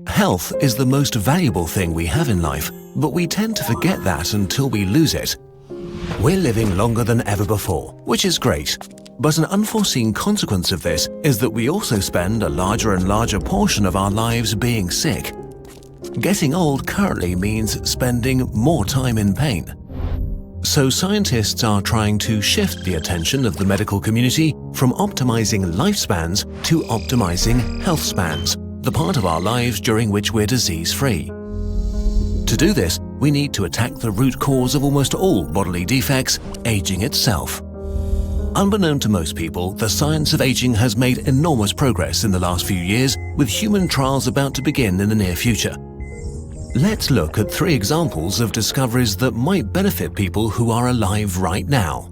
Health is the most valuable thing we have in life, but we tend to forget that until we lose it. We're living longer than ever before, which is great. But an unforeseen consequence of this is that we also spend a larger and larger portion of our lives being sick. Getting old currently means spending more time in pain. So scientists are trying to shift the attention of the medical community from optimizing lifespans to optimizing health spans, the part of our lives during which we're disease-free. To do this, we need to attack the root cause of almost all bodily defects, aging itself. Unbeknown to most people, the science of aging has made enormous progress in the last few years, with human trials about to begin in the near future. Let's look at 3 examples of discoveries that might benefit people who are alive right now.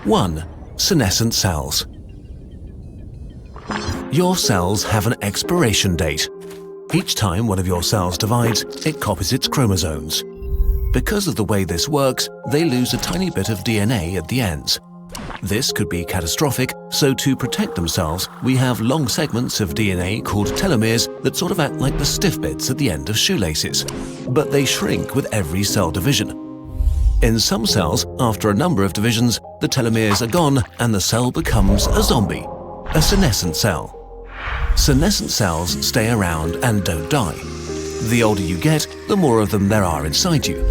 One, senescent cells. Your cells have an expiration date. Each time one of your cells divides, it copies its chromosomes. Because of the way this works, they lose a tiny bit of DNA at the ends. This could be catastrophic, so to protect themselves, we have long segments of DNA called telomeres that sort of act like the stiff bits at the end of shoelaces. But they shrink with every cell division. In some cells, after a number of divisions, the telomeres are gone and the cell becomes a zombie, a senescent cell. Senescent cells stay around and don't die. The older you get, the more of them there are inside you.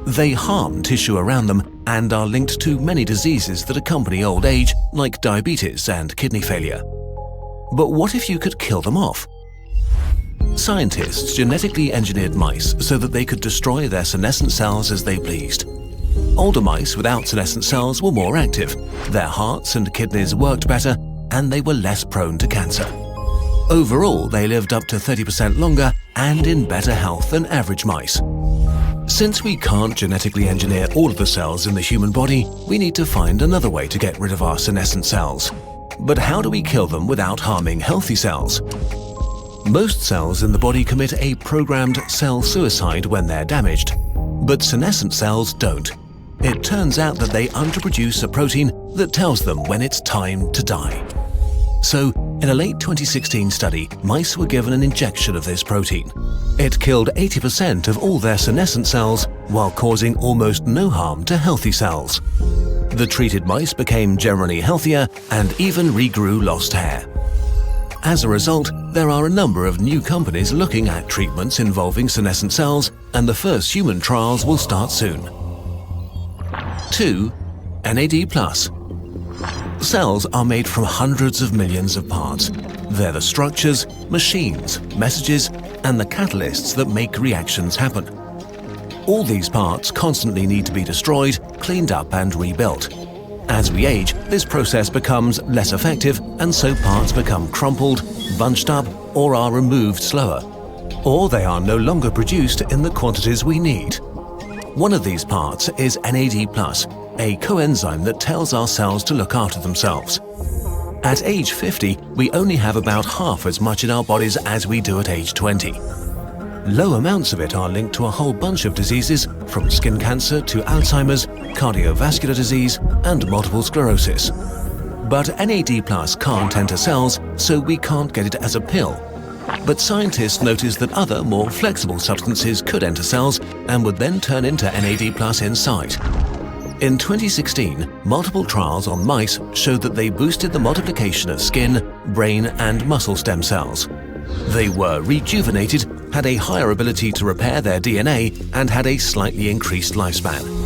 They harm tissue around them and are linked to many diseases that accompany old age, like diabetes and kidney failure. But what if you could kill them off? Scientists genetically engineered mice so that they could destroy their senescent cells as they pleased. Older mice without senescent cells were more active, their hearts and kidneys worked better, and they were less prone to cancer. Overall, they lived up to 30% longer and in better health than average mice. Since we can't genetically engineer all of the cells in the human body, we need to find another way to get rid of our senescent cells. But how do we kill them without harming healthy cells? Most cells in the body commit a programmed cell suicide when they're damaged, but senescent cells don't. It turns out that they underproduce a protein that tells them when it's time to die. So, in a late 2016 study, mice were given an injection of this protein. It killed 80% of all their senescent cells while causing almost no harm to healthy cells. The treated mice became generally healthier and even regrew lost hair. As a result, there are a number of new companies looking at treatments involving senescent cells, and the first human trials will start soon. 2. NAD+. Cells are made from hundreds of millions of parts. They're the structures, machines, messages, and the catalysts that make reactions happen. All these parts constantly need to be destroyed, cleaned up, and rebuilt. As we age, this process becomes less effective, and so parts become crumpled, bunched up, or are removed slower. Or they are no longer produced in the quantities we need. One of these parts is NAD+, a coenzyme that tells our cells to look after themselves. At age 50, we only have about half as much in our bodies as we do at age 20. Low amounts of it are linked to a whole bunch of diseases, from skin cancer to Alzheimer's, cardiovascular disease, and multiple sclerosis. But NAD+ can't enter cells, so we can't get it as a pill. But scientists noticed that other, more flexible substances could enter cells and would then turn into NAD+ inside. In 2016, multiple trials on mice showed that they boosted the multiplication of skin, brain, and muscle stem cells. They were rejuvenated, had a higher ability to repair their DNA, and had a slightly increased lifespan.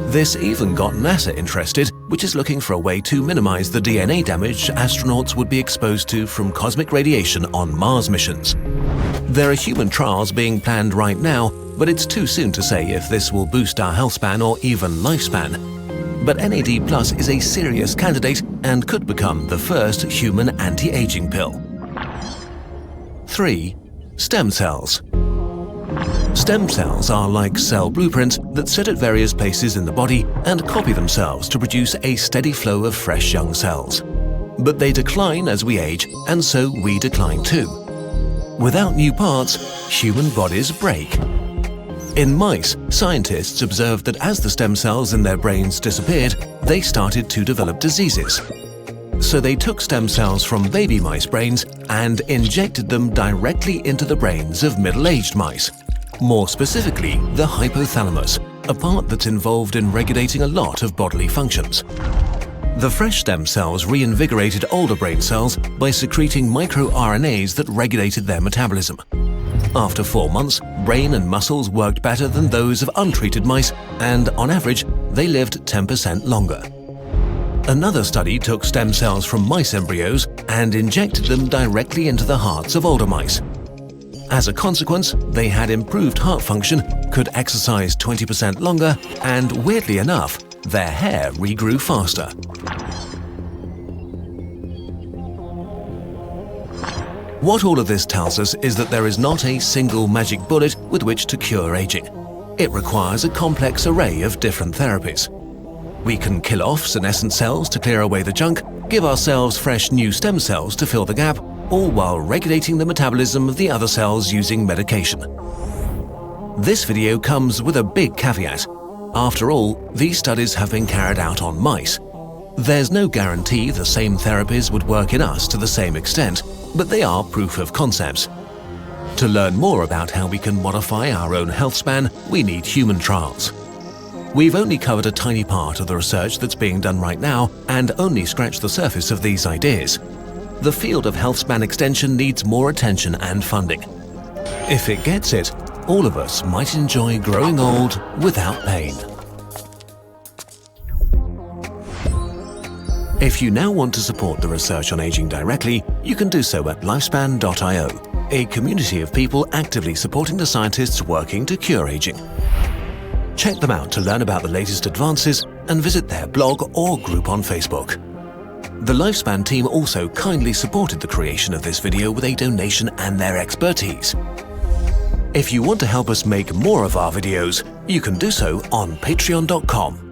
This even got NASA interested, which is looking for a way to minimize the DNA damage astronauts would be exposed to from cosmic radiation on Mars missions. There are human trials being planned right now, but it's too soon to say if this will boost our health span or even lifespan. But NAD+ is a serious candidate and could become the first human anti-aging pill. 3. Stem cells. Stem cells are like cell blueprints that sit at various places in the body and copy themselves to produce a steady flow of fresh young cells. But they decline as we age, and so we decline too. Without new parts, human bodies break. In mice, scientists observed that as the stem cells in their brains disappeared, they started to develop diseases. So they took stem cells from baby mice brains and injected them directly into the brains of middle-aged mice. More specifically, the hypothalamus, a part that's involved in regulating a lot of bodily functions. The fresh stem cells reinvigorated older brain cells by secreting microRNAs that regulated their metabolism. After 4 months, brain and muscles worked better than those of untreated mice, and on average, they lived 10% longer. Another study took stem cells from mice embryos and injected them directly into the hearts of older mice. As a consequence, they had improved heart function, could exercise 20% longer, and weirdly enough, their hair regrew faster. What all of this tells us is that there is not a single magic bullet with which to cure aging. It requires a complex array of different therapies. We can kill off senescent cells to clear away the junk, give ourselves fresh new stem cells to fill the gap, all while regulating the metabolism of the other cells using medication. This video comes with a big caveat. After all, these studies have been carried out on mice. There's no guarantee the same therapies would work in us to the same extent, but they are proof of concepts. To learn more about how we can modify our own health span, we need human trials. We've only covered a tiny part of the research that's being done right now and only scratched the surface of these ideas. The field of health span extension needs more attention and funding. If it gets it, all of us might enjoy growing old without pain. If you now want to support the research on aging directly, you can do so at lifespan.io, a community of people actively supporting the scientists working to cure aging. Check them out to learn about the latest advances and visit their blog or group on Facebook. The Lifespan team also kindly supported the creation of this video with a donation and their expertise. If you want to help us make more of our videos, you can do so on patreon.com.